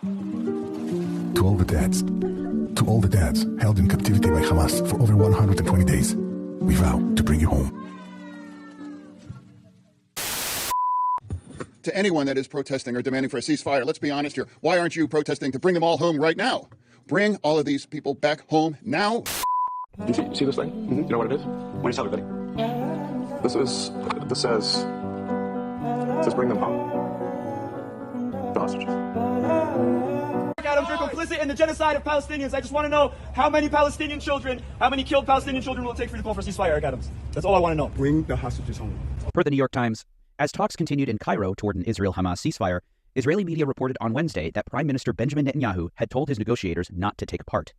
To all the dads held in captivity by Hamas for over 120 days, we vow to bring you home. To anyone that is protesting or demanding for a ceasefire, let's be honest here. Why aren't you protesting to bring them all home right now? Bring all of these people back home now. You see this thing? Mm-hmm. You know what it is? Why don't you tell everybody? This says bring them home. The hostages. Adams, you're complicit in the genocide of Palestinians. I just want to know how many Palestinian children, how many killed Palestinian children will it take for you to call for a ceasefire, Eric Adams? That's all I want to know. Bring the hostages home. Per the New York Times, as talks continued in Cairo toward an Israel-Hamas ceasefire, Israeli media reported on Wednesday that Prime Minister Benjamin Netanyahu had told his negotiators not to take part.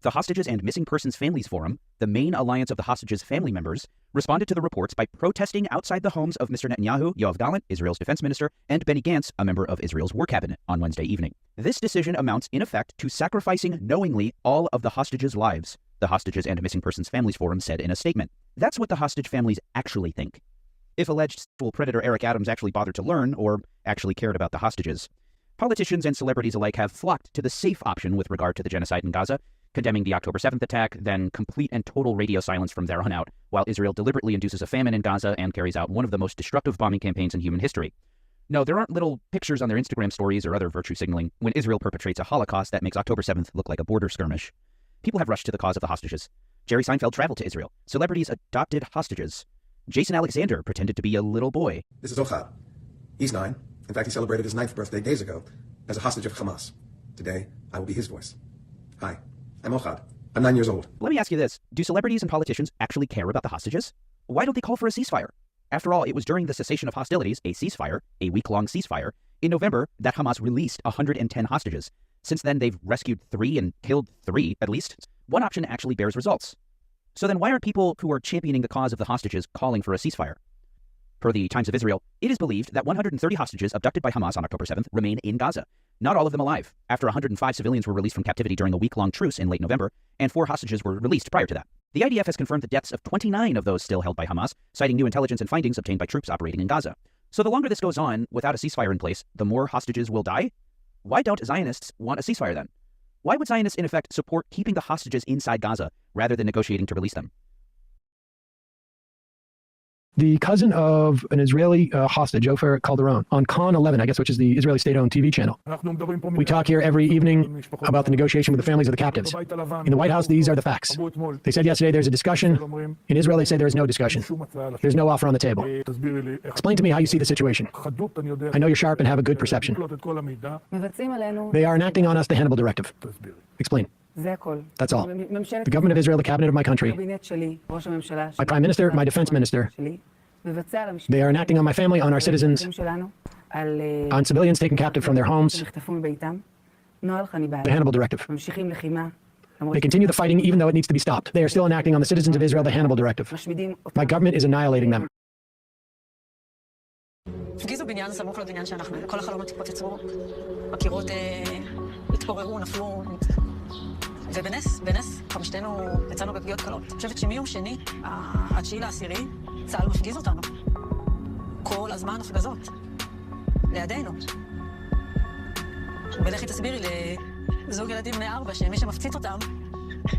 The Hostages and Missing Persons Families Forum, the main alliance of the hostages' family members, responded to the reports by protesting outside the homes of Mr. Netanyahu, Yoav Gallant, Israel's defense minister, and Benny Gantz, a member of Israel's war cabinet, on Wednesday evening. This decision amounts, in effect, to sacrificing knowingly all of the hostages' lives, the Hostages and Missing Persons Families Forum said in a statement. That's what the hostage families actually think. If alleged sexual predator Eric Adams actually bothered to learn, or actually cared about the hostages. Politicians and celebrities alike have flocked to the safe option with regard to the genocide in Gaza, condemning the October 7th attack, then complete and total radio silence from there on out, while Israel deliberately induces a famine in Gaza and carries out one of the most destructive bombing campaigns in human history. No, there aren't little pictures on their Instagram stories or other virtue signaling when Israel perpetrates a Holocaust that makes October 7th look like a border skirmish. People have rushed to the cause of the hostages. Jerry Seinfeld traveled to Israel. Celebrities adopted hostages. Jason Alexander pretended to be a little boy. This is Ochad. He's 9. In fact, he celebrated his 9th birthday days ago as a hostage of Hamas. Today, I will be his voice. Hi, I'm Ochad. I'm 9 years old. Let me ask you this. Do celebrities and politicians actually care about the hostages? Why don't they call for a ceasefire? After all, it was during the cessation of hostilities, a ceasefire, a week-long ceasefire, in November that Hamas released 110 hostages. Since then, they've rescued 3 and killed 3, at least. One option actually bears results. So then why aren't people who are championing the cause of the hostages calling for a ceasefire? Per the Times of Israel, it is believed that 130 hostages abducted by Hamas on October 7th remain in Gaza. Not all of them alive, after 105 civilians were released from captivity during a week-long truce in late November, and 4 hostages were released prior to that. The IDF has confirmed the deaths of 29 of those still held by Hamas, citing new intelligence and findings obtained by troops operating in Gaza. So the longer this goes on, without a ceasefire in place, the more hostages will die? Why don't Zionists want a ceasefire then? Why would Zionists, in effect, support keeping the hostages inside Gaza rather than negotiating to release them? The cousin of an Israeli hostage, Ofer Calderon, on Khan 11, I guess, which is the Israeli state-owned TV channel. We talk here every evening about the negotiation with the families of the captives. In the White House, these are the facts. They said yesterday there's a discussion. In Israel, they say there is no discussion. There's no offer on the table. Explain to me how you see the situation. I know you're sharp and have a good perception. They are enacting on us the Hannibal Directive. Explain. That's all. The government of Israel, the cabinet of my country, my prime minister, my defense minister, they are enacting on my family, on our citizens, on civilians taken captive from their homes, the Hannibal Directive. They continue the fighting even though it needs to be stopped. They are still enacting on the citizens of Israel the Hannibal Directive. My government is annihilating them. הפגיזו בניין סמוך לבניין שאנחנו, כל החלונות התפוצצו, הקירות התפוררו, נפלו, ובנס, חמשתנו יצאנו בפגיעות קלות. אני חושבת שמיום שני, ה-9/10, צה"ל מפגיז אותנו. כל הזמן הפגזות. לידינו. ולכי תסבירי לזוג ילדים בני 4, שמי שמפציץ אותם,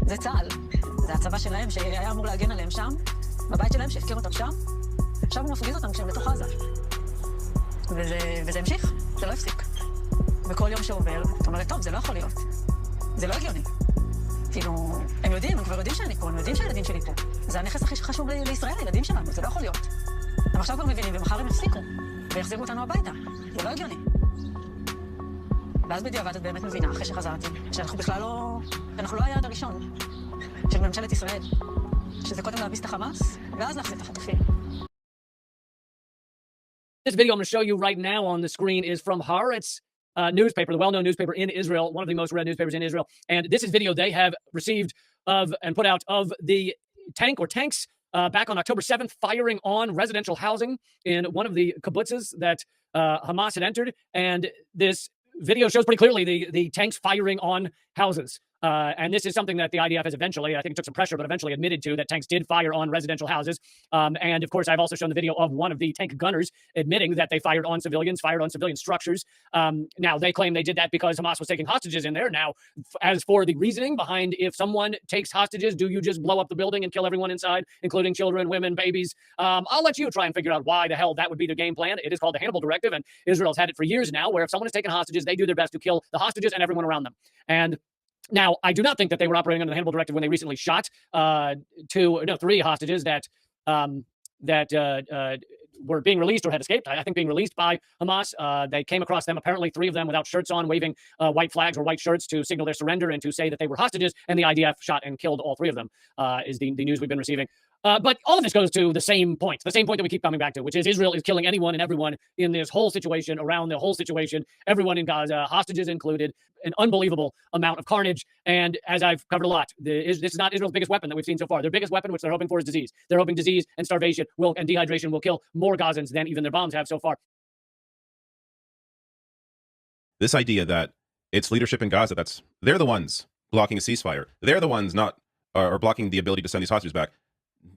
זה צה"ל. זה הצבא שלהם שהיה אמור להגן עליהם שם, בבית שלהם שהפקיר אותם שם. עכשיו הוא מפגיז אותם כשהם בתוך עזה. וזה המשיך, זה לא הפסיק. וכל יום שעובר, את אומרת, טוב, זה לא יכול להיות. זה לא הגיוני. כאילו, הם יודעים, הם כבר יודעים שאני פה, הם יודעים שהילדים שלי פה. זה הנכס הכי חשוב לישראל, הילדים שלנו, זה לא יכול להיות. הם עכשיו כבר מבינים, ומחר הם יפסיקו, ויחזירו אותנו הביתה. זה לא הגיוני. ואז בדיעבד את באמת מבינה, אחרי שחזרתי, שאנחנו בכלל לא... שאנחנו לא היעד הראשון של ממשלת ישראל. שזה קודם להביס את החמאס, ואז להחזיר את החטופים. This video I'm going to show you right now on the screen is from Haaretz newspaper, the well-known newspaper in Israel, one of the most read newspapers in Israel. And this is video they have received of and put out of the tank or tanks back on October 7th, firing on residential housing in one of the kibbutzes that Hamas had entered. And this video shows pretty clearly the tanks firing on houses. And this is something that the IDF has eventually, I think it took some pressure, but eventually admitted to, that tanks did fire on residential houses. And of course, I've also shown the video of one of the tank gunners admitting that they fired on civilian structures. Now, they claim they did that because Hamas was taking hostages in there. Now, as for the reasoning behind if someone takes hostages, do you just blow up the building and kill everyone inside, including children, women, babies? I'll let you try and figure out why the hell that would be the game plan. It is called the Hannibal Directive, and Israel's had it for years now, where if someone is taking hostages, they do their best to kill the hostages and everyone around them. And now, I do not think that they were operating under the Hannibal Directive when they recently shot 3 hostages that were being released or had escaped. I think being released by Hamas. They came across them, apparently 3 of them without shirts on, waving white flags or white shirts to signal their surrender and to say that they were hostages, and the IDF shot and killed all 3 of them, is the news we've been receiving. But all of this goes to the same point that we keep coming back to, which is Israel is killing anyone and everyone in this whole situation, around the whole situation, everyone in Gaza, hostages included, an unbelievable amount of carnage. And as I've covered a lot, this is not Israel's biggest weapon that we've seen so far. Their biggest weapon, which they're hoping for, is disease. They're hoping disease and starvation and dehydration will kill more Gazans than even their bombs have so far. This idea that it's leadership in Gaza, they're the ones blocking a ceasefire. They're the ones are blocking the ability to send these hostages back.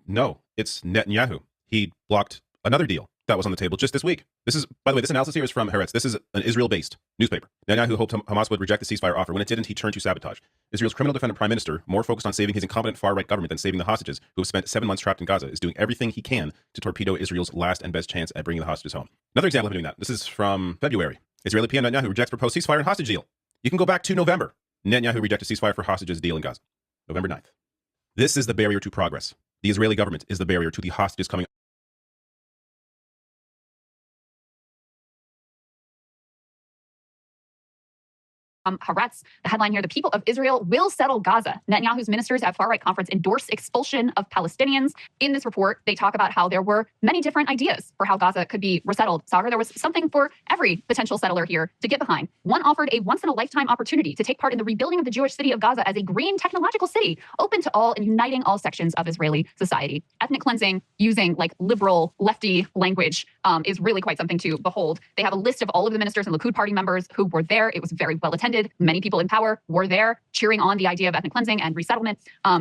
No, it's Netanyahu. He blocked another deal that was on the table just this week. This is, by the way, this analysis here is from Haaretz. This is an Israel-based newspaper. Netanyahu hoped Hamas would reject the ceasefire offer. When it didn't, he turned to sabotage. Israel's criminal defendant prime minister, more focused on saving his incompetent far-right government than saving the hostages who have spent 7 months trapped in Gaza, is doing everything he can to torpedo Israel's last and best chance at bringing the hostages home. Another example of doing that. This is from February. Israeli PM Netanyahu rejects proposed ceasefire and hostage deal. You can go back to November. Netanyahu rejected ceasefire for hostages deal in Gaza. November 9th. This is the barrier to progress. The Israeli government is the barrier to the hostages coming. Haaretz, the headline here, the people of Israel will settle Gaza. Netanyahu's ministers at far-right conference endorsed expulsion of Palestinians. In this report, they talk about how there were many different ideas for how Gaza could be resettled. Sagar, there was something for every potential settler here to get behind. One offered a once-in-a-lifetime opportunity to take part in the rebuilding of the Jewish city of Gaza as a green technological city, open to all and uniting all sections of Israeli society. Ethnic cleansing, using like liberal, lefty language, is really quite something to behold. They have a list of all of the ministers and Likud party members who were there. It was very well attended. Many people in power were there cheering on the idea of ethnic cleansing and resettlement.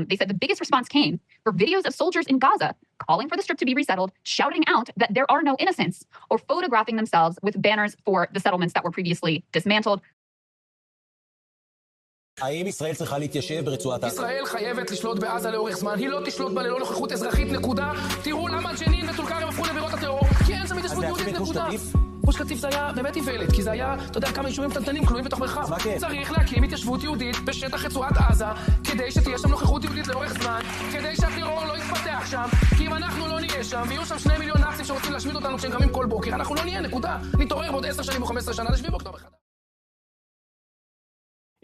They said the biggest response came for videos of soldiers in Gaza calling for the strip to be resettled, shouting out that there are no innocents, or photographing themselves with banners for the settlements that were previously dismantled. האם ישראל צריכה להתיישב ברצועת עזה? ישראל חייבת לשלוט בעזה לאורך זמן. היא לא תשלוט בה ללא נוכחות אזרחית, נקודה. תראו למה ג'נין וטול כרם הפכו לבירות הטרור, כי אין שם התיישבות יהודית, נקודה. גוש קטיף זה היה באמת איוולת, כי זה היה, אתה יודע, כמה יישובים קטנטנים כלואים בתוך מרחב. צריך להקים התיישבות יהודית בשטח רצועת עזה, כדי שתהיה שם נוכחות יהודית לאורך זמן, כדי שהטרור לא יתפתח שם, כי אם אנחנו לא נהיה שם, ויהיו שם 2 מיליון נאצים שרוצים להשמיד אותנו כשהם קמים כל בוקר, אנחנו לא נהיה, נקודה. נתעורר בעוד 10 שנים או 15 שנה ל7 באוקטובר.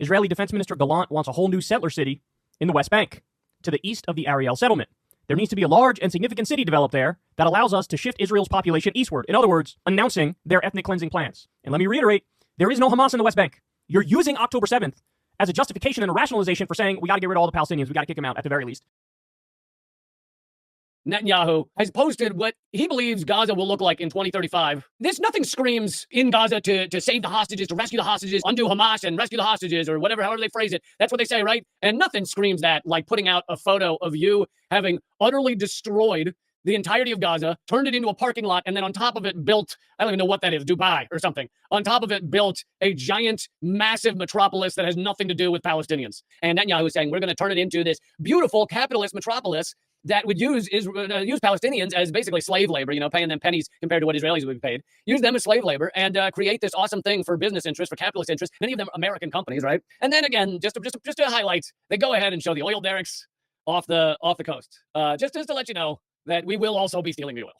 Israeli Defense Minister Gallant wants a whole new settler city in the West Bank, to the east of the Ariel settlement. There needs to be a large and significant city developed there that allows us to shift Israel's population eastward. In other words, announcing their ethnic cleansing plans. And let me reiterate, there is no Hamas in the West Bank. You're using October 7th as a justification and a rationalization for saying we got to get rid of all the Palestinians, we got to kick them out at the very least. Netanyahu has posted what he believes Gaza will look like in 2035. Nothing screams in Gaza to save the hostages, to rescue the hostages, undo Hamas and rescue the hostages, or whatever, however they phrase it. That's what they say, right? And nothing screams that like putting out a photo of you having utterly destroyed the entirety of Gaza, turned it into a parking lot, and then on top of it built, I don't even know what that is, Dubai or something. On top of it built a giant, massive metropolis that has nothing to do with Palestinians. And Netanyahu is saying, we're going to turn it into this beautiful capitalist metropolis that would use Palestinians as basically slave labor, paying them pennies compared to what Israelis would be paid. Use them as slave labor and create this awesome thing for business interests, for capitalist interests, many of them American companies, right? And then again, just to highlight, they go ahead and show the oil derricks off the coast, just to let you know that we will also be stealing the oil.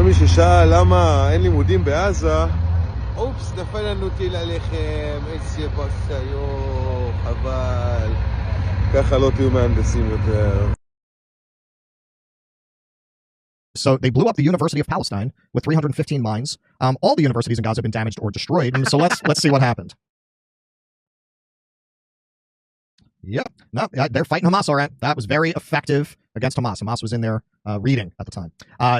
מי ששאל למה אין לימודים בעזה, אופס, נפל לנו טיל עליכם, איזה באסה, חבל. ככה לא תהיו מהנדסים יותר. So they blew up the University of Palestine with 315 mines. All the universities in Gaza have been damaged or destroyed. And so let's see what happened. Yep. No, they're fighting Hamas, all right. That was very effective against Hamas. Hamas was in there reading at the time.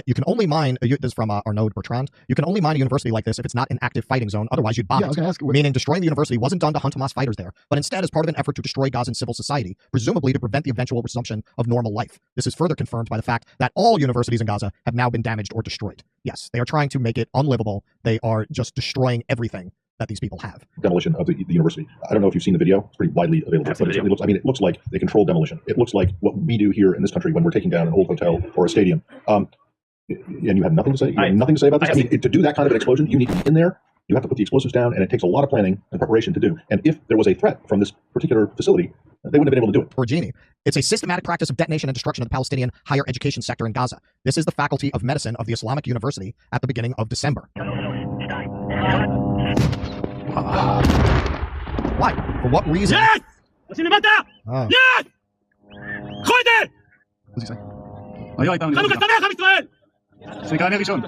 You can only mine, this is from Arnaud Bertrand, you can only mine a university like this if it's not an active fighting zone. Otherwise, you'd bomb it. Meaning destroying the university wasn't done to hunt Hamas fighters there, but instead as part of an effort to destroy Gazan civil society, presumably to prevent the eventual resumption of normal life. This is further confirmed by the fact that all universities in Gaza have now been damaged or destroyed. Yes, they are trying to make it unlivable. They are just destroying everything that these people have. Demolition of the university. I don't know if you've seen the video. It's pretty widely available. But it looks like they control demolition. It looks like what we do here in this country when we're taking down an old hotel or a stadium. And you have nothing to say? You have nothing to say about this? I mean, to do that kind of an explosion, you need to be in there. You have to put the explosives down, and it takes a lot of planning and preparation to do. And if there was a threat from this particular facility, they wouldn't have been able to do it. Borgini. It's a systematic practice of detonation and destruction of the Palestinian higher education sector in Gaza. This is the Faculty of Medicine of the Islamic University at the beginning of December. Why? For what reason? Yes! Yes! Khoide! What's he say? Chanukah Sameach Am Yisrael!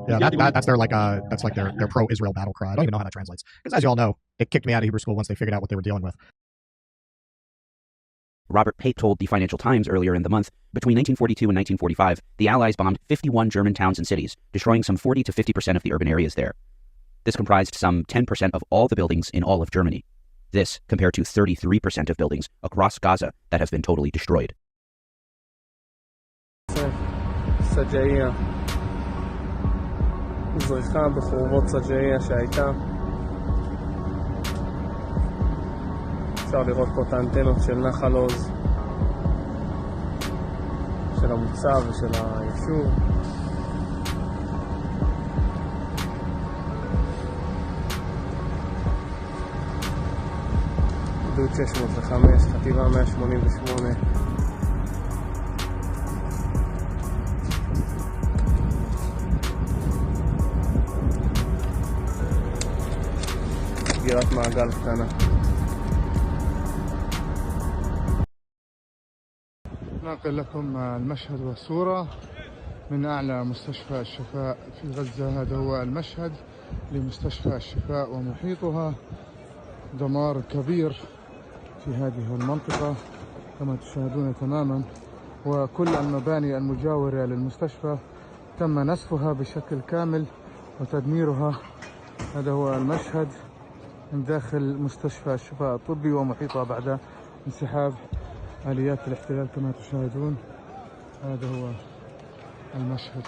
Yeah, that's their pro-Israel battle cry. I don't even know how that translates. Because as you all know, it kicked me out of Hebrew school once they figured out what they were dealing with. Robert Pate told the Financial Times earlier in the month, between 1942 and 1945, the Allies bombed 51 German towns and cities, destroying some 40 to 50% of the urban areas there. This comprised some 10% of all the buildings in all of Germany. This compared to 33% of buildings across Gaza that have been totally destroyed. סג'איה זריחה בחורבות סג'איה שהייתה. אפשר לראות פה את האנטנות של נחל עוז, של המוצב ושל היישוב. גדוד 605, חטיבה 188. סגירת מעגל קטנה. نقل لكم المشهد والصورة من أعلى مستشفى الشفاء في غزة. هذا هو المشهد لمستشفى الشفاء ومحيطها. دمار كبير في هذه المنطقة كما تشاهدون تماما، وكل المباني المجاورة للمستشفى تم نسفها بشكل كامل وتدميرها. هذا هو المشهد من داخل مستشفى الشفاء الطبي ومحيطها بعد انسحاب آليات الاحتلال كما تشاهدون. هذا هو المشهد.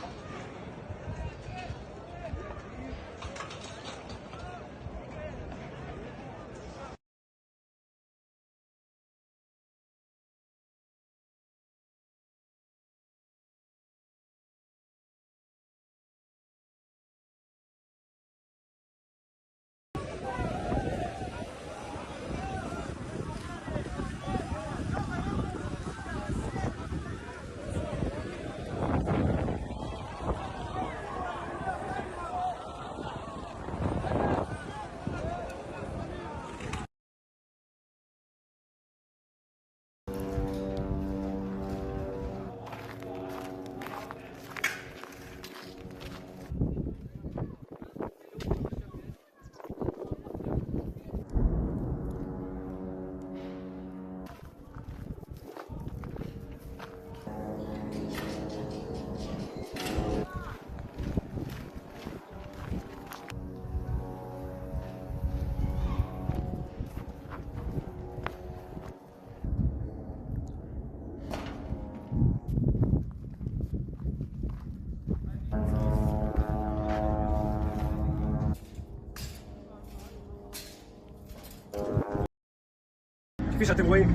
כפי שאתם רואים,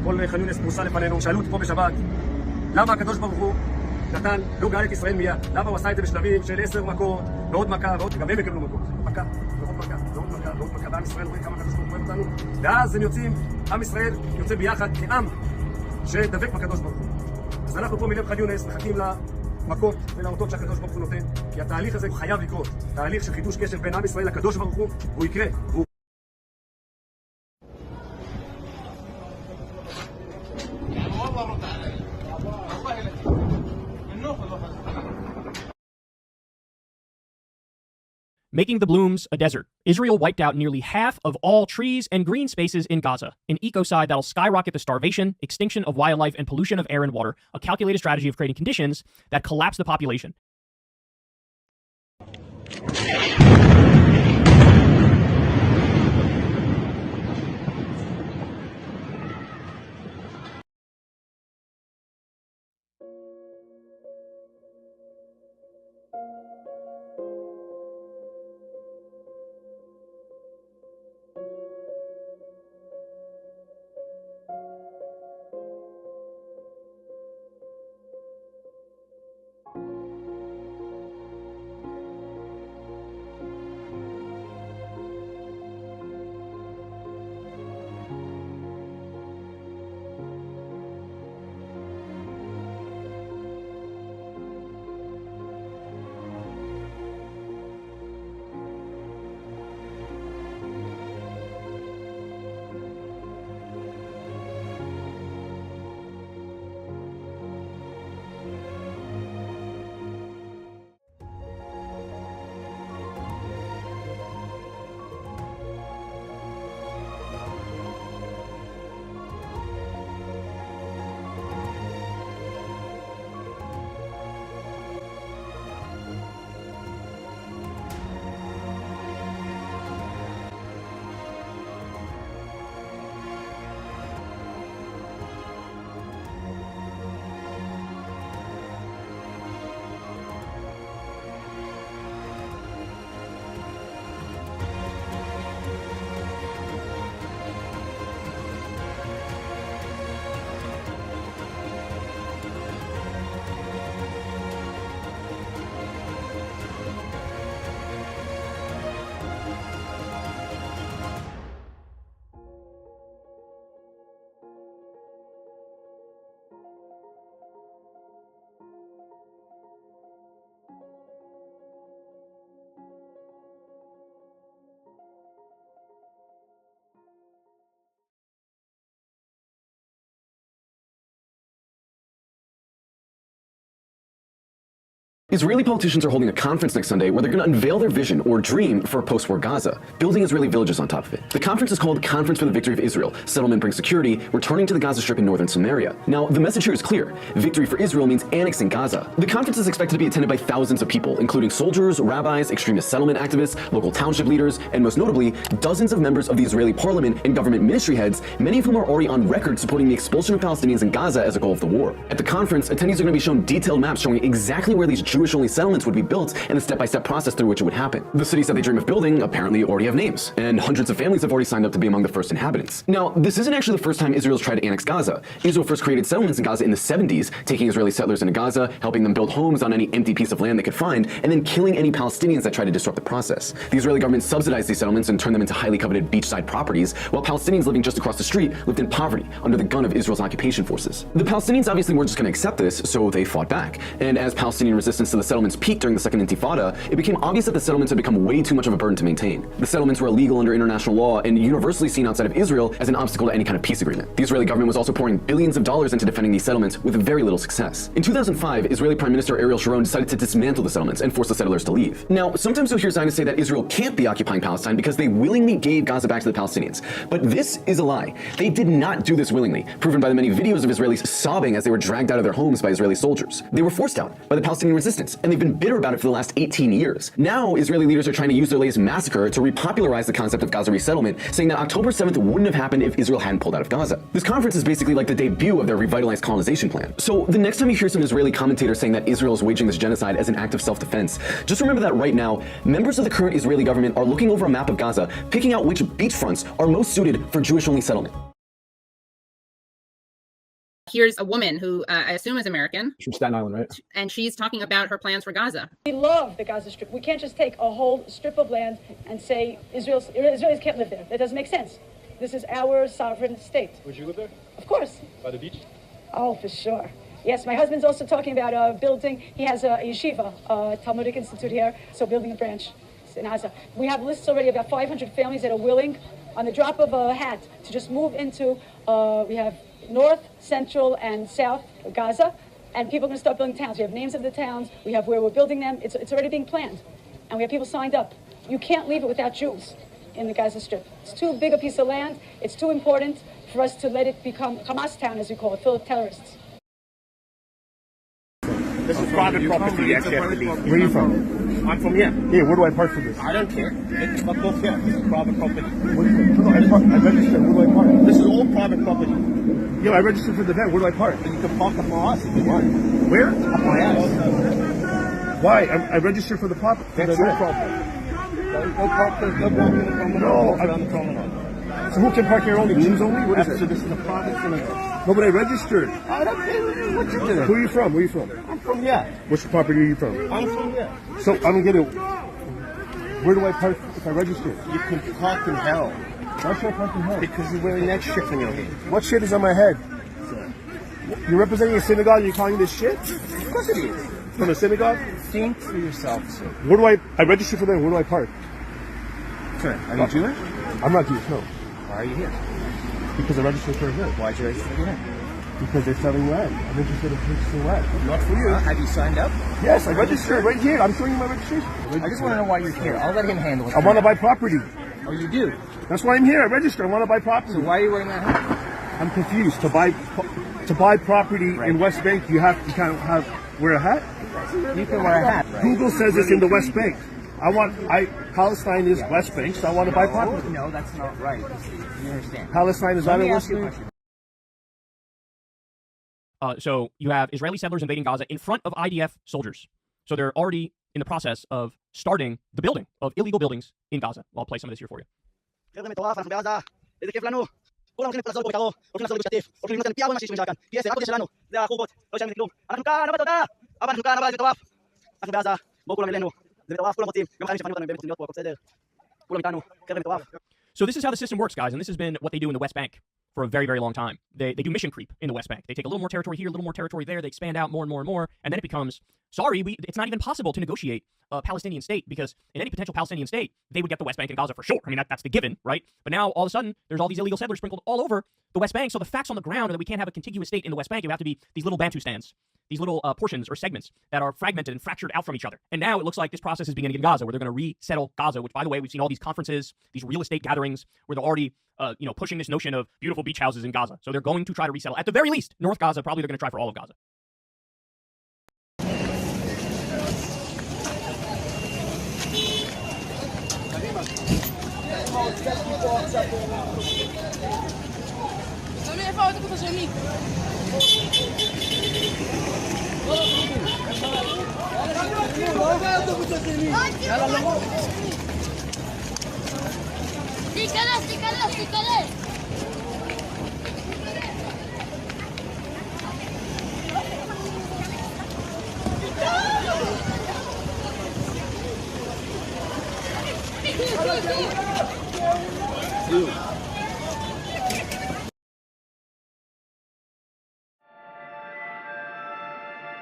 כל ח'אן יונס פרוסה לפנינו. שאלו אותי פה בשבת, למה הקדוש ברוך הוא נתן לא גאל את ישראל מיד? למה הוא עשה את זה בשלבים של 10 מכות, ועוד מכה, ועוד גם הם יקבלו מכות. מכה, ועוד מכה, ועוד מכה, ועוד מכה, ועם ישראל רואים כמה הקדוש ברוך הוא אוהב אותנו, ואז הם יוצאים, עם ישראל יוצא ביחד כעם שדבק בקדוש ברוך הוא. אז אנחנו פה מלב ח'אן יונס מחכים מכות ולאותות שהקדוש ברוך הוא נותן, כי התהליך הזה חייב לקרות. תהליך של חידוש קשר בין עם ישראל לקדוש ברוך הוא יקרה. Making the blooms a desert, Israel wiped out nearly half of all trees and green spaces in Gaza, an ecocide that'll skyrocket the starvation, extinction of wildlife, and pollution of air and water, a calculated strategy of creating conditions that collapse the population. Israeli politicians are holding a conference next Sunday where they're going to unveil their vision or dream for post-war Gaza, building Israeli villages on top of it. The conference is called Conference for the Victory of Israel. Settlement brings security, returning to the Gaza Strip in northern Samaria. Now, the message here is clear. Victory for Israel means annexing Gaza. The conference is expected to be attended by thousands of people, including soldiers, rabbis, extremist settlement activists, local township leaders, and most notably, dozens of members of the Israeli parliament and government ministry heads, many of whom are already on record supporting the expulsion of Palestinians in Gaza as a goal of the war. At the conference, attendees are going to be shown detailed maps showing exactly where these Jewish-only settlements would be built and the step-by-step process through which it would happen. The cities that they dream of building apparently already have names, and hundreds of families have already signed up to be among the first inhabitants. Now, this isn't actually the first time Israel's tried to annex Gaza. Israel first created settlements in Gaza in the 70s, taking Israeli settlers into Gaza, helping them build homes on any empty piece of land they could find, and then killing any Palestinians that tried to disrupt the process. The Israeli government subsidized these settlements and turned them into highly coveted beachside properties, while Palestinians living just across the street lived in poverty under the gun of Israel's occupation forces. The Palestinians obviously weren't just going to accept this, so they fought back. And as Palestinian resistance to the settlements peaked during the Second Intifada, it became obvious that the settlements had become way too much of a burden to maintain. The settlements were illegal under international law and universally seen outside of Israel as an obstacle to any kind of peace agreement. The Israeli government was also pouring billions of dollars into defending these settlements with very little success. In 2005, Israeli Prime Minister Ariel Sharon decided to dismantle the settlements and force the settlers to leave. Now, sometimes you'll hear Zionists say that Israel can't be occupying Palestine because they willingly gave Gaza back to the Palestinians. But this is a lie. They did not do this willingly, proven by the many videos of Israelis sobbing as they were dragged out of their homes by Israeli soldiers. They were forced out by the Palestinian resistance, and they've been bitter about it for the last 18 years. Now, Israeli leaders are trying to use their latest massacre to repopularize the concept of Gaza resettlement, saying that October 7th wouldn't have happened if Israel hadn't pulled out of Gaza. This conference is basically like the debut of their revitalized colonization plan. So the next time you hear some Israeli commentator saying that Israel is waging this genocide as an act of self-defense, just remember that right now, members of the current Israeli government are looking over a map of Gaza, picking out which beachfronts are most suited for Jewish-only settlement. Here's a woman who I assume is American. From Staten Island, right? And she's talking about her plans for Gaza. We love the Gaza Strip. We can't just take a whole strip of land and say Israelis can't live there. That doesn't make sense. This is our sovereign state. Would you live there? Of course. By the beach? Oh, for sure. Yes, my husband's also talking about building. He has a yeshiva, Talmudic Institute here, so building a branch in Gaza. We have lists already of about 500 families that are willing, on the drop of a hat, to just move into, we have North, Central, and South Gaza, and people are going to start building towns. We have names of the towns, we have where we're building them. It's already being planned, and we have people signed up. You can't leave it without Jews in the Gaza Strip. It's too big a piece of land. It's too important for us to let it become Hamas town, as we call it, full of terrorists. This is private property. You actually have to leave. Where are you from? I'm from here. Here, where do I park for this? I don't care. Get the fuck off here. This is private property. I registered. Where do I park? This is all private property. Yeah, I registered for the event. Where do I park? You can park at my house if you want. Where? At my house. Why? I registered for the property. That's your problem. Go park there. Go down the promenade. No, Go down the promenade. So who can park here only? Jews only? What is it? So this is a private synagogue. No, but I registered. I don't care what you did. Who are you from? Where are you from? I'm from here. Which property are you from? I'm from here. So I don't get it. Where do I park if I register? You can park in hell. Why should I park in hell? Because you're wearing that shit on your head. What shit is on my head? You're representing a synagogue and you're calling this shit? Of course it is. From a synagogue? Think for yourself, sir. Where do I register for them? Where do I park? Sir, are you Jewish? I'm not Jewish, no. Why are you here? Because I registered for a event. Why did you register for here? Because they're selling land. I'm interested in purchasing land. Not for you. Have you signed up? Yes, I registered right here. I'm showing you my registration. I just want to know why you're here. I'll let him handle it. I want to buy property. Oh, you do? That's why I'm here. I registered. I want to buy property. So why are you wearing that hat? I'm confused. To buy property in West Bank, you can't wear a hat? You can wear a hat, right? Google says it's in the West Bank. Palestine is West Bank, so I want to buy property. No, that's not right. You understand? Palestine is not in West Bank. So you have Israeli settlers invading Gaza in front of IDF soldiers. So they're already in the process of starting the building of illegal buildings in Gaza. I'll play some of this here for you. So this is how the system works, guys, and this has been what they do in the West Bank for a very, very long time. They do mission creep in the West Bank. They take a little more territory here, a little more territory there, they expand out more and more and more, and then it becomes, it's not even possible to negotiate a Palestinian state, because in any potential Palestinian state, they would get the West Bank and Gaza for sure. I mean, that's the given, right? But now, all of a sudden, there's all these illegal settlers sprinkled all over the West Bank, so the facts on the ground are that we can't have a contiguous state in the West Bank. It would have to be these little Bantustans, these little portions or segments that are fragmented and fractured out from each other. And now it looks like this process is beginning in Gaza, where they're going to resettle Gaza, which, by the way, we've seen all these conferences, these real estate gatherings, where they're already pushing this notion of beautiful beach houses in Gaza. So they're going to try to resettle, at the very least, North Gaza. Probably they're going to try for all of Gaza.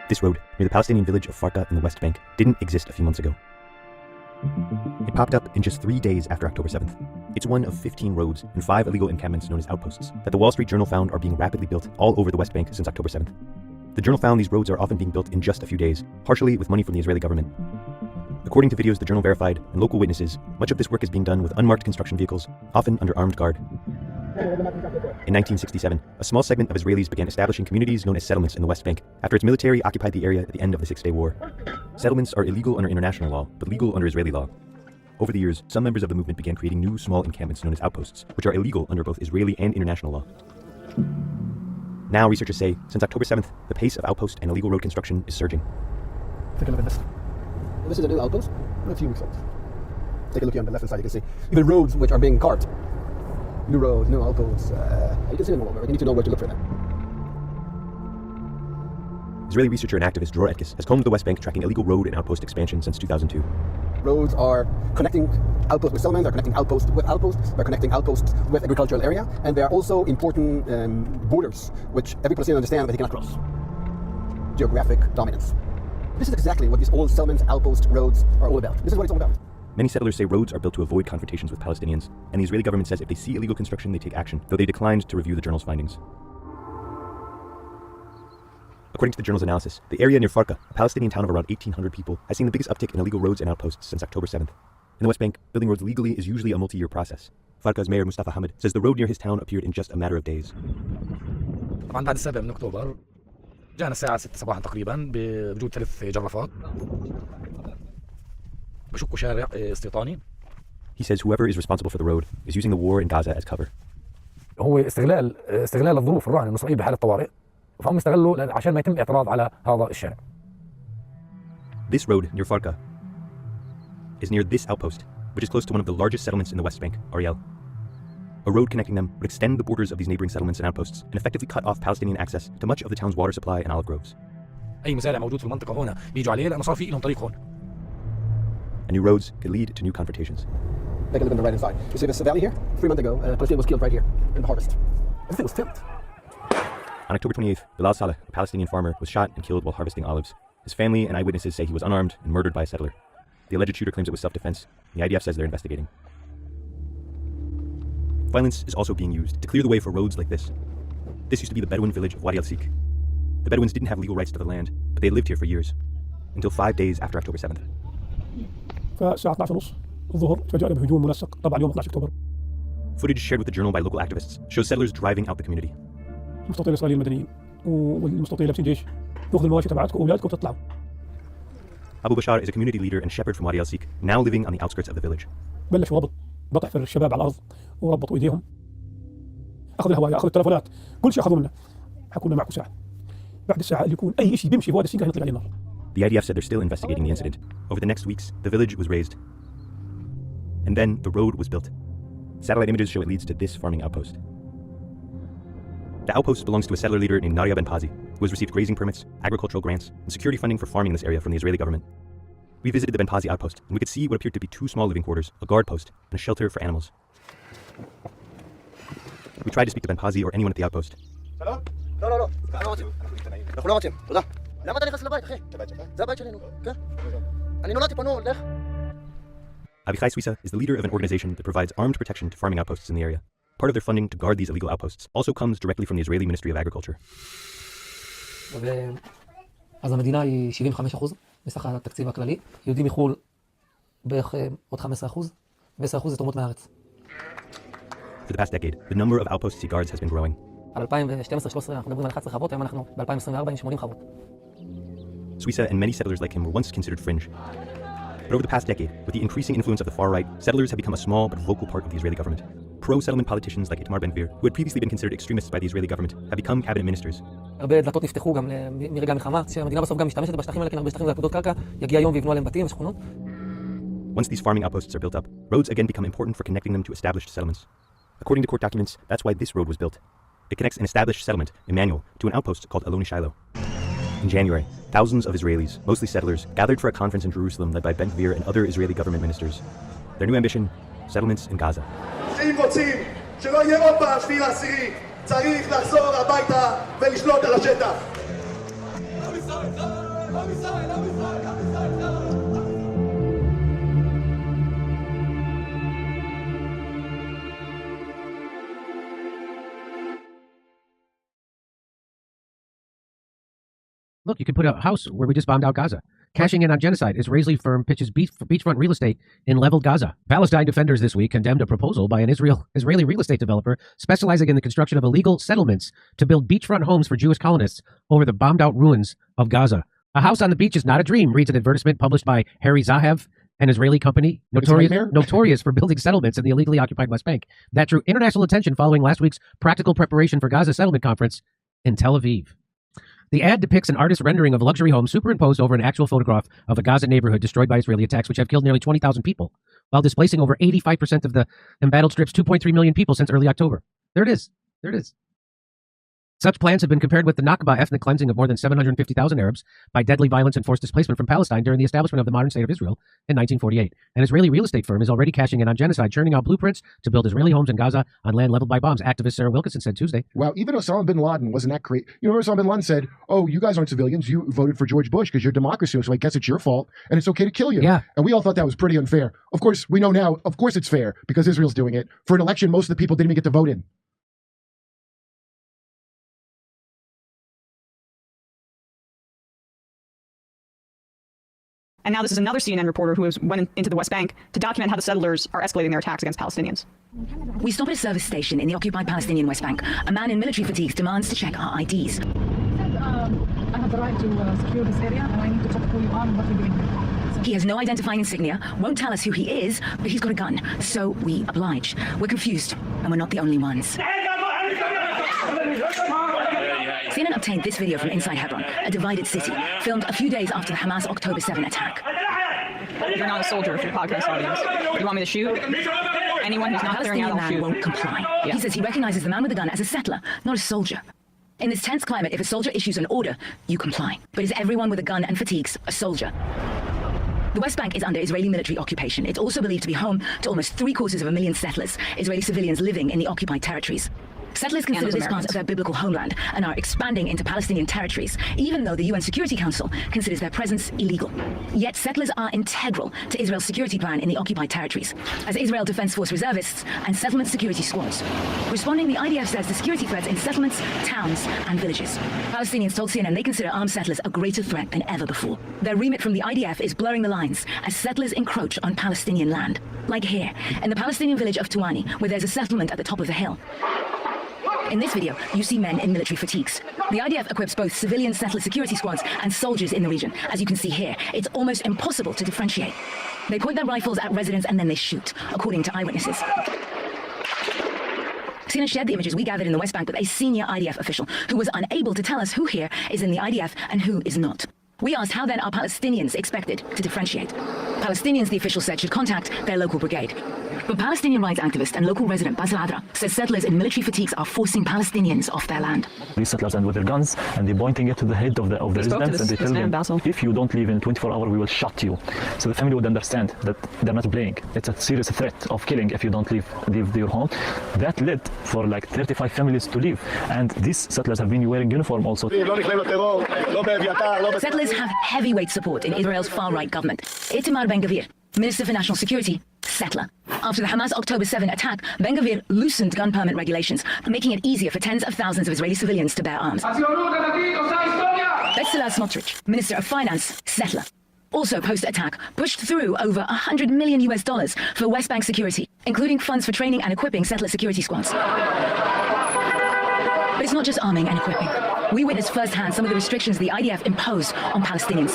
This road, near the Palestinian village of Farka in the West Bank, didn't exist a few months ago. It popped up in just 3 days after October 7th. It's one of 15 roads and 5 illegal encampments known as outposts that the Wall Street Journal found are being rapidly built all over the West Bank since October 7th. The Journal found these roads are often being built in just a few days, partially with money from the Israeli government. According to videos the Journal verified and local witnesses, much of this work is being done with unmarked construction vehicles, often under armed guard. In 1967, a small segment of Israelis began establishing communities known as settlements in the West Bank after its military occupied the area at the end of the Six-Day War. Settlements are illegal under international law, but legal under Israeli law. Over the years, some members of the movement began creating new small encampments known as outposts, which are illegal under both Israeli and international law. Now, researchers say, since October 7th, the pace of outpost and illegal road construction is surging. Take a look at this. This is a new outpost, a few weeks old. Take a look here on the left-hand side, you can see the roads which are being carved. New roads, new outposts. You can see them all over, but you need to know where to look for them. Israeli researcher and activist Dror Etkes has combed the West Bank tracking illegal road and outpost expansion since 2002. Roads are connecting outposts with settlements, they're connecting outposts with outposts, they're connecting outposts with agricultural area, and they are also important borders, which every Palestinian understands that he cannot cross. geographic dominance. This is exactly what these old settlements, outposts, roads are all about. This is what it's all about. Many settlers say roads are built to avoid confrontations with Palestinians, and the Israeli government says if they see illegal construction, they take action, though they declined to review the journal's findings. According to the journal's analysis, the area near Farka, a Palestinian town of around 1,800 people, has seen the biggest uptick in illegal roads and outposts since October 7th. In the West Bank, building roads legally is usually a multi-year process. Farka's mayor Mustafa Hamid says the road near his town appeared in just a matter of days. طبعا بعد 7 أكتوبر جاءنا الساعة 6 صباحا تقريبا بوجود 3 جرافات بشقوا شارع استيطاني. He says whoever is responsible for the road is using the war in Gaza as cover. هو استغلال الظروف الراهنة إنه إسرائيل بحالة طوارئ، فهم استغلوا عشان ما يتم اعتراض على هذا الشارع. This road near Farka is near this outpost, which is close to one of the largest settlements in the West Bank, Ariel. A road connecting them would extend the borders of these neighboring settlements and outposts and effectively cut off Palestinian access to much of the town's water supply and olive groves. أي مزارع موجود في المنطقة هنا بيجوا عليه لأنه صار في لهم طريق هون. And new roads could lead to new confrontations. They can live in the right inside. You see this valley here? 3 months ago, a Palestinian was killed right here in the harvest. Everything was filled. On October 28th, Bilal Saleh, a Palestinian farmer, was shot and killed while harvesting olives. His family and eyewitnesses say he was unarmed and murdered by a settler. The alleged shooter claims it was self-defense. The IDF says they're investigating. Violence is also being used to clear the way for roads like this. This used to be the Bedouin village of Wadi al-Sik. The Bedouins didn't have legal rights to the land, but they lived here for years, until 5 days after October 7th. فالساعة 12:30 الظهر تفاجأنا بهجوم منسق طبعا يوم 12 أكتوبر. Footage shared with the journal by local activists shows settlers driving out the community. المستوطنين الإسرائيليين المدنيين والمستوطنين لابسين جيش تاخذوا المواشي تبعتكم وأولادكم وتطلعوا. Abu Bashar is a community leader and shepherd from Wadi al-Sik, now living on the outskirts of the village. بلشوا بطح في الشباب على الأرض وربطوا إيديهم. أخذ الهواية، أخذ التلفونات، كل شيء أخذوا منه. حكونا معكم ساعة. بعد الساعة اللي يكون أي شيء بيمشي في وادي السيناء يطلق عليه النار. The IDF said they're still investigating the incident. Over the next weeks, the village was razed. And then the road was built. Satellite images show it leads to this farming outpost. The outpost belongs to a settler leader named Naria Ben Pazi, who has received grazing permits, agricultural grants, and security funding for farming in this area from the Israeli government. We visited the Ben Pazi outpost, and we could see what appeared to be 2 small living quarters, a guard post, and a shelter for animals. We tried to speak to Ben Pazi or anyone at the outpost. למה אתה נכנס לבית, אחי? זה הבית שלנו, כן? אני נולדתי פה, נו, לך. Avichai Suisa is the leader of an organization that provides armed protection to farming outposts in the area. Part of their funding to guard these illegal outposts also comes directly from the Israeli Ministry of Agriculture. אז המדינה היא 75% מסך התקציב הכללי, יהודים מחו"ל בערך עוד 15%, ו10% זה תרומות מהארץ. For the past decade, the number of outposts he guards has been growing. על 2012-2013 אנחנו מדברים על 11 חוות, היום אנחנו ב-2024 עם 80 חוות. Suisa and many settlers like him were once considered fringe. But over the past decade, with the increasing influence of the far right, settlers have become a small but vocal part of the Israeli government. Pro-settlement politicians like Itamar Ben-Gvir, who had previously been considered extremists by the Israeli government, have become cabinet ministers. הרבה דלתות נפתחו גם מרגע המלחמה, שהמדינה בסוף גם משתמשת בשטחים האלה, כי הרבה שטחים זה עתודות קרקע, יגיע יום ויבנו עליהם בתים ושכונות. Once these farming outposts are built up, roads again become important for connecting them to established settlements. According to court documents, that's why this road was built. It connects an established settlement, Emmanuel, to an outpost called Aloni Shiloh. In January, thousands of Israelis, mostly settlers, gathered for a conference in Jerusalem led by Ben-Gvir and other Israeli government ministers. Their new ambition, settlements in Gaza. אם רוצים שלא יהיה עוד פעם 7 לעשירי, צריך לחזור הביתה ולשלוט על השטח. Look, you could put a house where we just bombed out Gaza. Cashing in on genocide, Israeli firm pitches beachfront real estate in leveled Gaza. Palestine defenders this week condemned a proposal by an Israeli real estate developer specializing in the construction of illegal settlements to build beachfront homes for Jewish colonists over the bombed-out ruins of Gaza. A house on the beach is not a dream, reads an advertisement published by Harry Zahav, an Israeli company notorious for building settlements in the illegally occupied West Bank. That drew international attention following last week's Practical Preparation for Gaza Settlement Conference in Tel Aviv. The ad depicts an artist's rendering of a luxury home superimposed over an actual photograph of a Gaza neighborhood destroyed by Israeli attacks, which have killed nearly 20,000 people, while displacing over 85% of the embattled strip's 2.3 million people since early October. There it is. There it is. Such plans have been compared with the Nakba ethnic cleansing of more than 750,000 Arabs by deadly violence and forced displacement from Palestine during the establishment of the modern state of Israel in 1948. An Israeli real estate firm is already cashing in on genocide, churning out blueprints to build Israeli homes in Gaza on land leveled by bombs, activist Sarah Wilkinson said Tuesday. Wow, even Osama bin Laden wasn't that great. You know, Osama bin Laden said, oh, you guys aren't civilians. You voted for George Bush because you're democracy, so I guess it's your fault, and it's okay to kill you. Yeah. And we all thought that was pretty unfair. Of course, we know now, of course it's fair, because Israel's doing it. For an election, most of the people didn't even get to vote in. And now this is another CNN reporter who went into the West Bank to document how the settlers are escalating their attacks against Palestinians. We stop at a service station in the occupied Palestinian West Bank. A man in military fatigues demands to check our IDs. I have the right to secure this area, and I need to check who you are and what you're doing here. He has no identifying insignia, won't tell us who he is, but he's got a gun. So we oblige. We're confused, and we're not the only ones. CNN obtained this video from inside Hebron, a divided city, filmed a few days after the Hamas October 7 attack. You're not a soldier for the podcast audience. You want me to shoot? Anyone who's not clearing out, I'll shoot. Won't comply. Yeah. He says he recognizes the man with the gun as a settler, not a soldier. In this tense climate, if a soldier issues an order, you comply. But is everyone with a gun and fatigues a soldier? The West Bank is under Israeli military occupation. It's also believed to be home to almost 750,000 settlers, Israeli civilians living in the occupied territories. Settlers consider this part of their biblical homeland and are expanding into Palestinian territories, even though the UN Security Council considers their presence illegal. Yet settlers are integral to Israel's security plan in the occupied territories, as Israel Defense Force reservists and settlement security squads. Responding, the IDF says the security threats in settlements, towns, and villages. Palestinians told CNN they consider armed settlers a greater threat than ever before. Their remit from the IDF is blurring the lines as settlers encroach on Palestinian land. Like here, in the Palestinian village of Tuwani, where there's a settlement at the top of the hill. In this video, you see men in military fatigues. The IDF equips both civilian settler security squads and soldiers in the region. As you can see here, it's almost impossible to differentiate. They point their rifles at residents and then they shoot, according to eyewitnesses. CNN shared the images we gathered in the West Bank with a senior IDF official who was unable to tell us who here is in the IDF and who is not. We asked how then are Palestinians expected to differentiate. Palestinians, the official said, should contact their local brigade. But Palestinian rights activist and local resident Basil Adra says settlers in military fatigues are forcing Palestinians off their land. These settlers and with their guns, and they're pointing it to the head of the residents, and they tell them, if you don't leave in 24 hours, we will shot you. So the family would understand that they're not playing. It's a serious threat of killing if you don't leave your home. That led for like 35 families to leave, and these settlers have been wearing uniform also. Settlers have heavyweight support in Israel's far-right government. Itamar Ben-Gvir, Minister for National Security, settler. After the Hamas October 7 attack, Ben-Gvir loosened gun permit regulations, making it easier for tens of thousands of Israeli civilians to bear arms. Bezalel Smotrich, Minister of Finance, settler. Also post-attack, pushed through over $100 million for West Bank security, including funds for training and equipping settler security squads. But it's not just arming and equipping. We witnessed firsthand some of the restrictions the IDF imposed on Palestinians.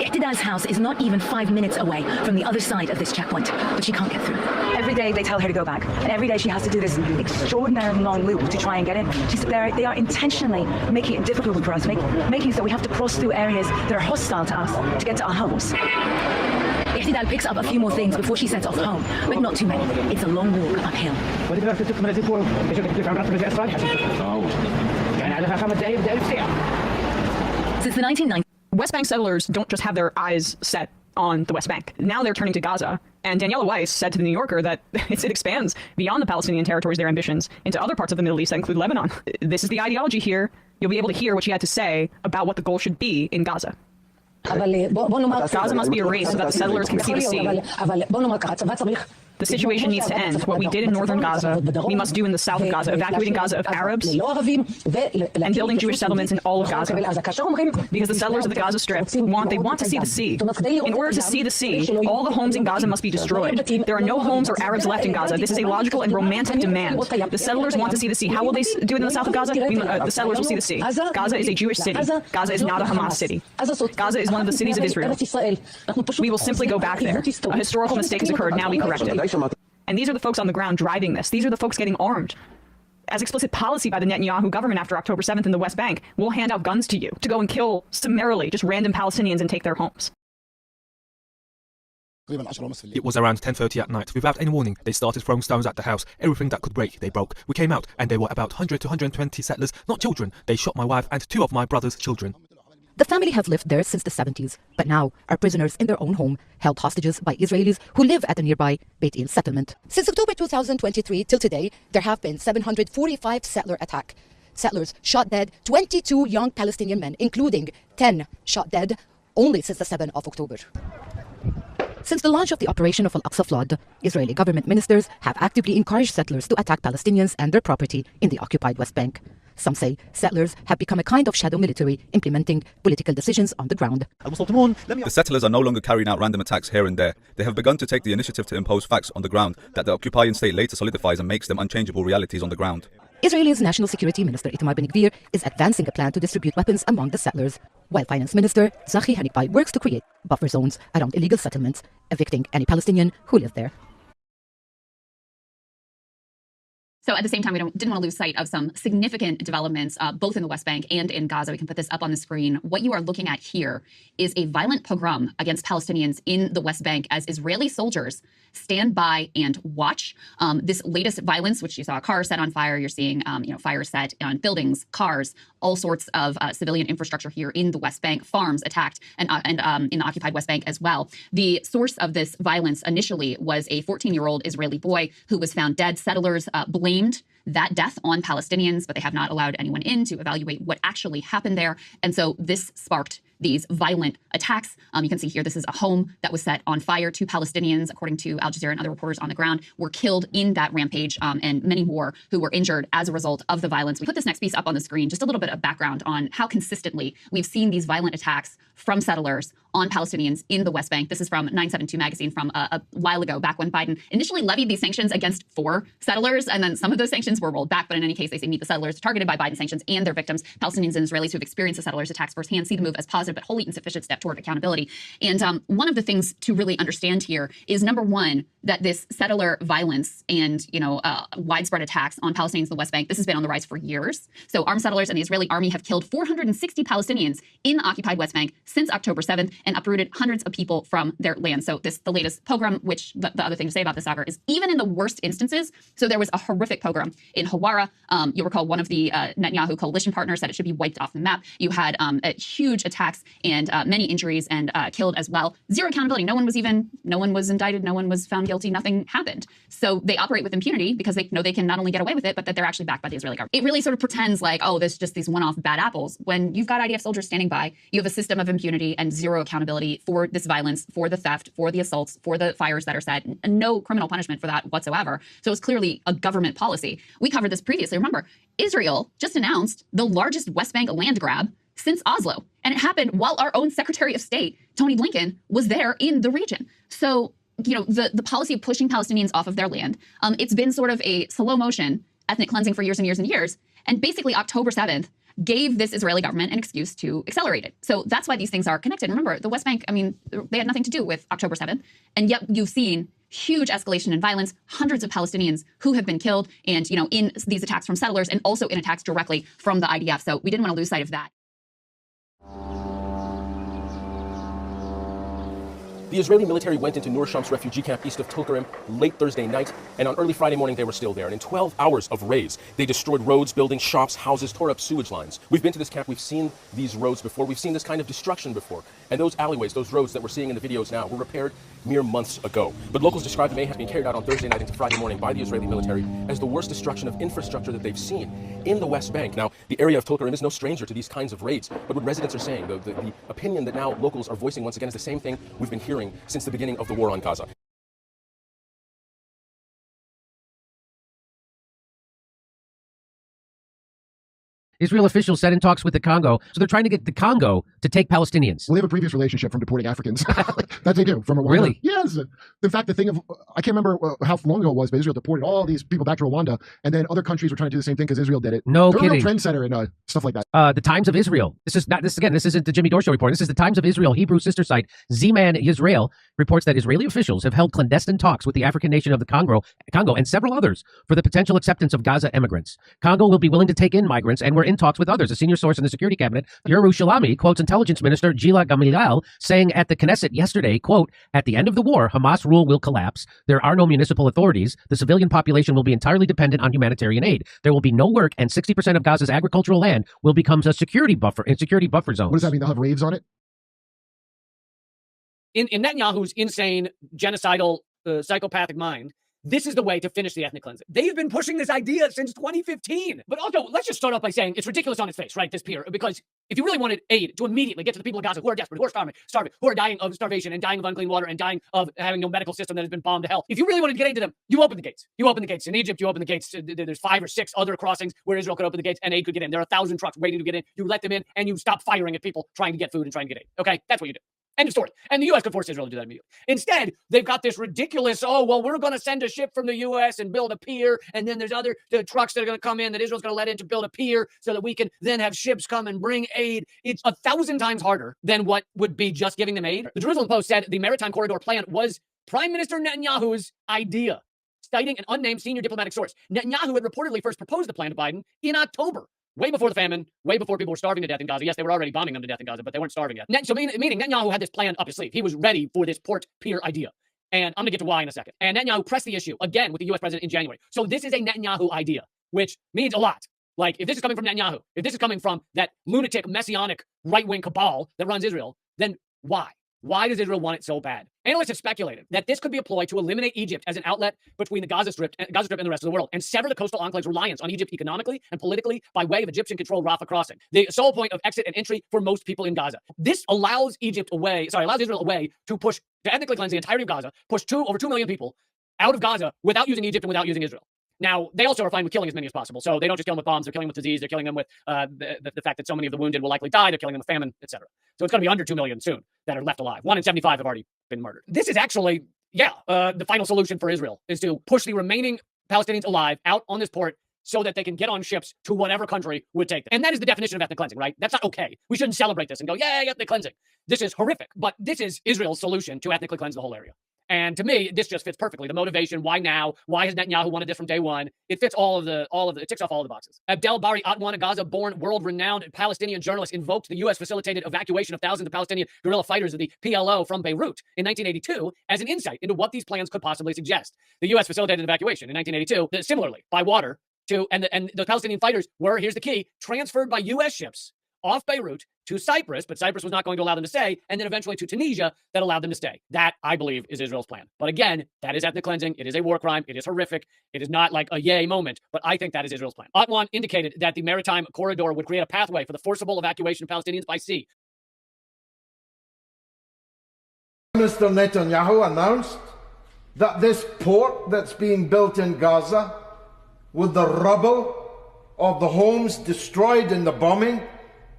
Ihtidal's house is not even 5 minutes away from the other side of this checkpoint, but she can't get through. Every day they tell her to go back, and every day she has to do this extraordinarily long loop to try and get in. They are intentionally making it difficult for us, making so we have to cross through areas that are hostile to us to get to our homes. Ihtidal picks up a few more things before she sets off home, but not too many. It's a long walk uphill. Since the 1990s, West Bank settlers don't just have their eyes set on the West Bank. Now they're turning to Gaza. And Daniela Weiss said to the New Yorker that it expands beyond the Palestinian territories, their ambitions, into other parts of the Middle East that include Lebanon. This is the ideology here. You'll be able to hear what she had to say about what the goal should be in Gaza. Gaza must be erased so that the settlers can see the sea. The situation needs to end. What we did in northern Gaza, we must do in the south of Gaza, evacuating Gaza of Arabs and building Jewish settlements in all of Gaza. Because the settlers of the Gaza Strip want to see the sea. In order to see the sea, all the homes in Gaza must be destroyed. There are no homes or Arabs left in Gaza. This is a logical and romantic demand. The settlers want to see the sea. How will they do it in the south of Gaza? The settlers will see the sea. Gaza is a Jewish city. Gaza is not a Hamas city. Gaza is one of the cities of Israel. We will simply go back there. A historical mistake has occurred. Now we correct it. And these are the folks on the ground driving this. These are the folks getting armed. As explicit policy by the Netanyahu government after October 7th in the West Bank, we'll hand out guns to you to go and kill summarily just random Palestinians and take their homes. It was around 10:30 at night. Without any warning, they started throwing stones at the house. Everything that could break, they broke. We came out, and there were about 100 to 120 settlers, not children. They shot my wife and 2 of my brother's children. The family have lived there since the 70s, but now are prisoners in their own home, held hostages by Israelis who live at a nearby Beit El settlement. Since October 2023 till today, there have been 745 settler attacks. Settlers shot dead 22 young Palestinian men, including 10 shot dead only since the 7th of October. Since the launch of the operation of Al-Aqsa flood, Israeli government ministers have actively encouraged settlers to attack Palestinians and their property in the occupied West Bank. Some say settlers have become a kind of shadow military, implementing political decisions on the ground. The settlers are no longer carrying out random attacks here and there. They have begun to take the initiative to impose facts on the ground that the occupying state later solidifies and makes them unchangeable realities on the ground. Israel's National Security Minister Itamar Ben-Gvir is advancing a plan to distribute weapons among the settlers, while Finance Minister Zahi Hanifai works to create buffer zones around illegal settlements, evicting any Palestinian who live there. So at the same time, we didn't want to lose sight of some significant developments, both in the West Bank and in Gaza. We can put this up on the screen. What you are looking at here is a violent pogrom against Palestinians in the West Bank as Israeli soldiers stand by and watch. This latest violence, which you saw a car set on fire, you're seeing fires set on buildings, cars, all sorts of civilian infrastructure here in the West Bank, farms attacked, and in the occupied West Bank as well. The source of this violence initially was a 14-year-old Israeli boy who was found dead. Settlers blamed that death on Palestinians, but they have not allowed anyone in to evaluate what actually happened there. And so this sparked these violent attacks. You can see here, this is a home that was set on fire. 2 Palestinians, according to Al Jazeera and other reporters on the ground, were killed in that rampage, and many more who were injured as a result of the violence. We put this next piece up on the screen, just a little bit of background on how consistently we've seen these violent attacks from settlers on Palestinians in the West Bank. This is from 972 magazine from a while ago, back when Biden initially levied these sanctions against 4 settlers, and then some of those sanctions were rolled back. But in any case, they say meet the settlers targeted by Biden sanctions and their victims. Palestinians and Israelis who have experienced the settlers' attacks firsthand see the move as positive, but wholly insufficient step toward accountability. And one of the things to really understand here is, number one, that this settler violence and widespread attacks on Palestinians in the West Bank, this has been on the rise for years. So armed settlers and the Israeli army have killed 460 Palestinians in the occupied West Bank since October 7th and uprooted hundreds of people from their land. So the latest pogrom, which the other thing to say about this, Sagar, is even in the worst instances, so there was a horrific pogrom in Hawara. You'll recall one of the Netanyahu coalition partners said it should be wiped off the map. You had huge attacks and many injuries and killed as well. Zero accountability. No one was indicted. No one was found guilty. Nothing happened. So they operate with impunity because they know they can not only get away with it, but that they're actually backed by the Israeli government. It really sort of pretends like, oh, there's just these one-off bad apples. When you've got IDF soldiers standing by, you have a system of impunity and zero accountability for this violence, for the theft, for the assaults, for the fires that are set, and no criminal punishment for that whatsoever. So it's clearly a government policy. We covered this previously. Remember, Israel just announced the largest West Bank land grab since Oslo. And it happened while our own Secretary of State, Tony Blinken, was there in the region. So, the policy of pushing Palestinians off of their land, it's been sort of a slow motion ethnic cleansing for years and years and years. And basically October 7th gave this Israeli government an excuse to accelerate it. So that's why these things are connected. Remember, the West Bank, they had nothing to do with October 7th. And yet you've seen huge escalation in violence, hundreds of Palestinians who have been killed, and, in these attacks from settlers and also in attacks directly from the IDF. So we didn't want to lose sight of that. The Israeli military went into Nur Sham's refugee camp east of Tulkarem late Thursday night, and on early Friday morning they were still there. And in 12 hours of raids, they destroyed roads, buildings, shops, houses, tore up sewage lines. We've been to this camp, we've seen these roads before, we've seen this kind of destruction before. And those alleyways, those roads that we're seeing in the videos now, were repaired mere months ago. But locals described the mayhem being carried out on Thursday night into Friday morning by the Israeli military as the worst destruction of infrastructure that they've seen in the West Bank. Now, the area of Tulkarem is no stranger to these kinds of raids, but what residents are saying, the opinion that now locals are voicing once again is the same thing we've been hearing since the beginning of the war on Gaza. Israel officials said in talks with the Congo, so they're trying to get the Congo to take Palestinians. Well, they have a previous relationship from deporting Africans. That they do. From Rwanda. Really? Yes. In fact, the thing of, I can't remember how long ago it was, but Israel deported all these people back to Rwanda, and then other countries were trying to do the same thing because Israel did it. No They're kidding. a real trendsetter in stuff like that. The Times of Israel. This isn't the Jimmy Dore Show report. This is the Times of Israel Hebrew sister site. Z-Man Yisrael reports that Israeli officials have held clandestine talks with the African nation of the Congo and several others for the potential acceptance of Gaza immigrants. Congo will be willing to take in migrants, and are in talks with others. A senior source in the Security Cabinet, Yerushalmi, quotes Intelligence Minister Gila Gamliel saying at the Knesset yesterday, quote, "At the end of the war, Hamas rule will collapse. There are no municipal authorities. The civilian population will be entirely dependent on humanitarian aid. There will be no work, and 60% of Gaza's agricultural land will become a security buffer zones." What does that mean? They'll have raves on it? In Netanyahu's insane, genocidal, psychopathic mind, this is the way to finish the ethnic cleansing. They've been pushing this idea since 2015. But also, let's just start off by saying it's ridiculous on its face, right, this pier, because if you really wanted aid to immediately get to the people of Gaza who are desperate, who are starving, who are dying of starvation and dying of unclean water and dying of having no medical system that has been bombed to hell, if you really wanted to get aid to them, you open the gates. You open the gates. In Egypt, you open the gates. There's 5 or 6 other crossings where Israel could open the gates and aid could get in. There are 1,000 trucks waiting to get in. You let them in and you stop firing at people trying to get food and trying to get aid. Okay? That's what you do. End of story. And the U.S. could force Israel to do that immediately. Instead, they've got this ridiculous, we're going to send a ship from the U.S. and build a pier, and then there's other trucks that are going to come in that Israel's going to let in to build a pier so that we can then have ships come and bring aid. It's 1,000 times harder than what would be just giving them aid. The Jerusalem Post said the maritime corridor plan was Prime Minister Netanyahu's idea, citing an unnamed senior diplomatic source. Netanyahu had reportedly first proposed the plan to Biden in October. Way before the famine, way before people were starving to death in Gaza. Yes, they were already bombing them to death in Gaza, but they weren't starving yet. So meaning Netanyahu had this plan up his sleeve. He was ready for this port pier idea. And I'm going to get to why in a second. And Netanyahu pressed the issue again with the U.S. president in January. So this is a Netanyahu idea, which means a lot. Like, if this is coming from Netanyahu, if this is coming from that lunatic, messianic, right-wing cabal that runs Israel, then why? Why does Israel want it so bad? Analysts have speculated that this could be a ploy to eliminate Egypt as an outlet between the Gaza Strip and the rest of the world and sever the coastal enclave's reliance on Egypt economically and politically by way of Egyptian-controlled Rafah crossing, the sole point of exit and entry for most people in Gaza. This allows allows Israel a way to ethnically cleanse the entirety of Gaza, push over 2 million people out of Gaza without using Egypt and without using Israel. Now, they also are fine with killing as many as possible. So they don't just kill them with bombs. They're killing them with disease. They're killing them with the fact that so many of the wounded will likely die. They're killing them with famine, etc. So it's going to be under 2 million soon that are left alive. 1 in 75 have already been murdered. This is actually, the final solution for Israel is to push the remaining Palestinians alive out on this port so that they can get on ships to whatever country would take them. And that is the definition of ethnic cleansing, right? That's not okay. We shouldn't celebrate this and go, yay, ethnic cleansing. This is horrific. But this is Israel's solution to ethnically cleanse the whole area. And to me, this just fits perfectly. The motivation, why now? Why has Netanyahu wanted this from day one? It fits it ticks off all of the boxes. Abdel Bari Atwan, a Gaza-born, world-renowned Palestinian journalist, invoked the U.S.-facilitated evacuation of thousands of Palestinian guerrilla fighters of the PLO from Beirut in 1982 as an insight into what these plans could possibly suggest. The U.S. facilitated evacuation in 1982, similarly, by water, and the Palestinian fighters were, here's the key, transferred by U.S. ships off Beirut to Cyprus, but Cyprus was not going to allow them to stay, and then eventually to Tunisia that allowed them to stay. That, I believe, is Israel's plan. But again, that is ethnic cleansing. It is a war crime. It is horrific. It is not like a yay moment, but I think that is Israel's plan. Atwan indicated that the maritime corridor would create a pathway for the forcible evacuation of Palestinians by sea. Minister Netanyahu announced that this port that's being built in Gaza, with the rubble of the homes destroyed in the bombing,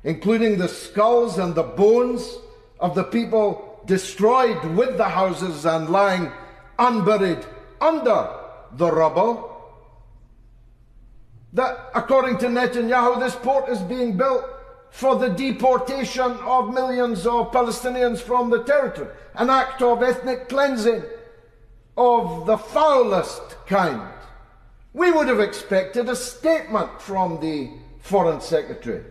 including the skulls and the bones of the people destroyed with the houses and lying unburied under the rubble, that according to Netanyahu, this port is being built for the deportation of millions of Palestinians from the territory, an act of ethnic cleansing of the foulest kind. We would have expected a statement from the Foreign Secretary.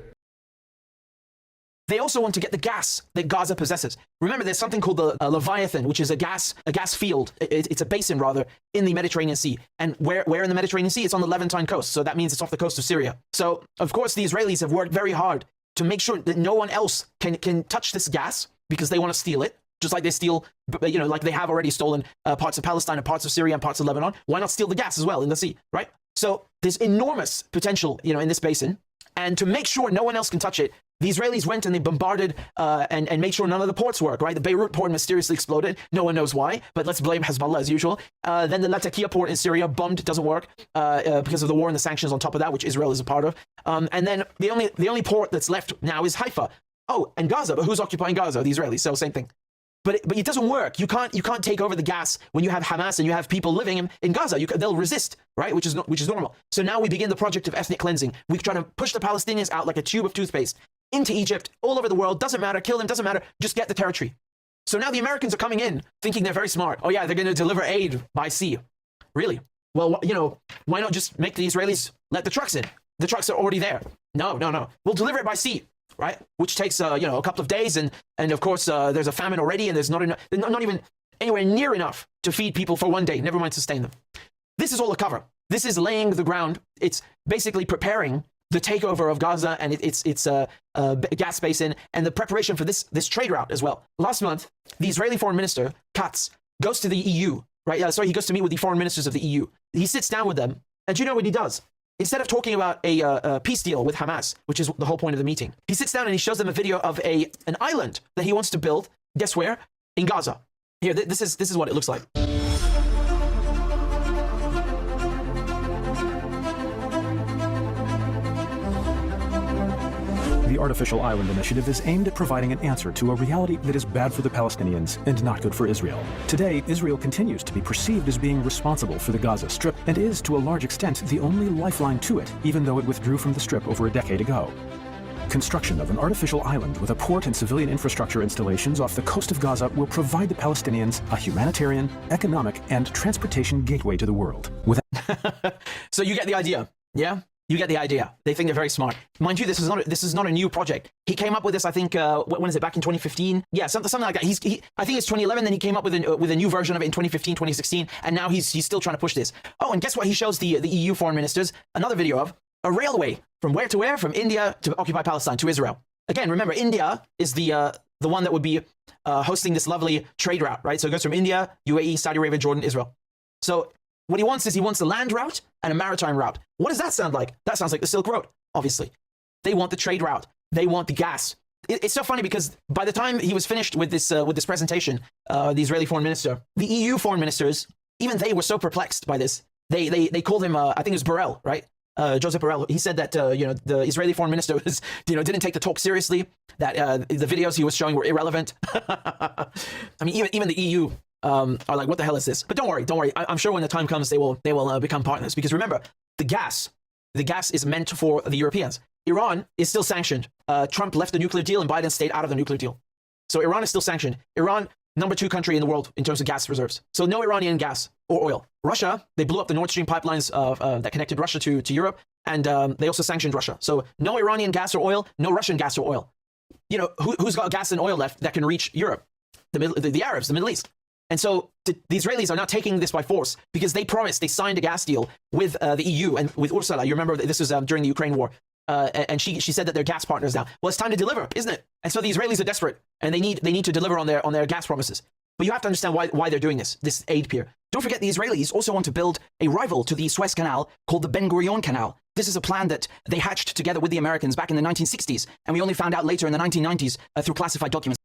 They also want to get the gas that Gaza possesses. Remember, there's something called the Leviathan, which is a gas field. It's a basin, rather, in the Mediterranean Sea. And where in the Mediterranean Sea? It's on the Levantine coast. So that means it's off the coast of Syria. So, of course, the Israelis have worked very hard to make sure that no one else can touch this gas because they want to steal it. Just like they steal, like they have already stolen parts of Palestine and parts of Syria and parts of Lebanon. Why not steal the gas as well in the sea, right? So there's enormous potential, in this basin. And to make sure no one else can touch it, the Israelis went and they bombarded and made sure none of the ports work, right? The Beirut port mysteriously exploded. No one knows why, but let's blame Hezbollah as usual. Then the Latakia port in Syria bombed, doesn't work because of the war and the sanctions on top of that, which Israel is a part of. And then the only port that's left now is Haifa. Oh, and Gaza, but who's occupying Gaza? The Israelis, so same thing. But it doesn't work. You can't take over the gas when you have Hamas and you have people living in Gaza. They'll resist, right? Which is normal. So now we begin the project of ethnic cleansing. We try to push the Palestinians out like a tube of toothpaste into Egypt, all over the world. Doesn't matter. Kill them. Doesn't matter. Just get the territory. So now the Americans are coming in thinking they're very smart. Oh yeah, they're going to deliver aid by sea. Really? Well, why not just make the Israelis let the trucks in? The trucks are already there. No. We'll deliver it by sea, right? Which takes, a couple of days. And of course, there's a famine already, and there's not even anywhere near enough to feed people for one day, never mind sustain them. This is all a cover. This is laying the ground. It's basically preparing the takeover of Gaza and its gas basin and the preparation for this trade route as well. Last month, the Israeli foreign minister, Katz, goes to the EU, right? He goes to meet with the foreign ministers of the EU. He sits down with them, and do you know what he does? Instead of talking about a peace deal with Hamas, which is the whole point of the meeting, he sits down and he shows them a video of an island that he wants to build. Guess where? In Gaza. Here, this is what it looks like. The Artificial Island Initiative is aimed at providing an answer to a reality that is bad for the Palestinians and not good for Israel. Today, Israel continues to be perceived as being responsible for the Gaza Strip and is, to a large extent, the only lifeline to it, even though it withdrew from the Strip over a decade ago. Construction of an artificial island with a port and civilian infrastructure installations off the coast of Gaza will provide the Palestinians a humanitarian, economic, and transportation gateway to the world. So you get the idea, yeah? You get the idea. They think they're very smart. Mind you, this is not a new project. He came up with this, I think, when is it, back in 2015? Yeah, something like that. I think it's 2011, then he came up with a new version of it in 2015, 2016, and now he's still trying to push this. Oh, and guess what he shows the EU foreign ministers? Another video of a railway. From where to where? From India to occupy Palestine, to Israel. Again, remember, India is the one that would be hosting this lovely trade route, right? So it goes from India, UAE, Saudi Arabia, Jordan, Israel. So what he wants is a land route and a maritime route. What does that sound like? That sounds like the Silk Road, obviously. They want the trade route. They want the gas. It's so funny because by the time he was finished with this presentation, the Israeli foreign minister, the EU foreign ministers, even they were so perplexed by this. They called him, I think it was Borrell, right? Joseph Borrell. He said that the Israeli foreign minister was didn't take the talk seriously. That the videos he was showing were irrelevant. I mean, even the EU. Are like, what the hell is this? But don't worry. I'm sure when the time comes, they will become partners. Because remember, the gas is meant for the Europeans. Iran is still sanctioned. Trump left the nuclear deal and Biden stayed out of the nuclear deal. So Iran is still sanctioned. Iran, #2 country in the world in terms of gas reserves. So no Iranian gas or oil. Russia, they blew up the Nord Stream pipelines that connected Russia to Europe. And they also sanctioned Russia. So no Iranian gas or oil, no Russian gas or oil. Who's got gas and oil left that can reach Europe? The Arabs, the Middle East. And so the Israelis are now taking this by force because they signed a gas deal with the EU and with Ursula. You remember this was during the Ukraine war. And she said that they're gas partners now. Well, it's time to deliver, isn't it? And so the Israelis are desperate and they need to deliver on their gas promises. But you have to understand why they're doing this aid pier. Don't forget the Israelis also want to build a rival to the Suez Canal called the Ben Gurion Canal. This is a plan that they hatched together with the Americans back in the 1960s. And we only found out later in the 1990s through classified documents.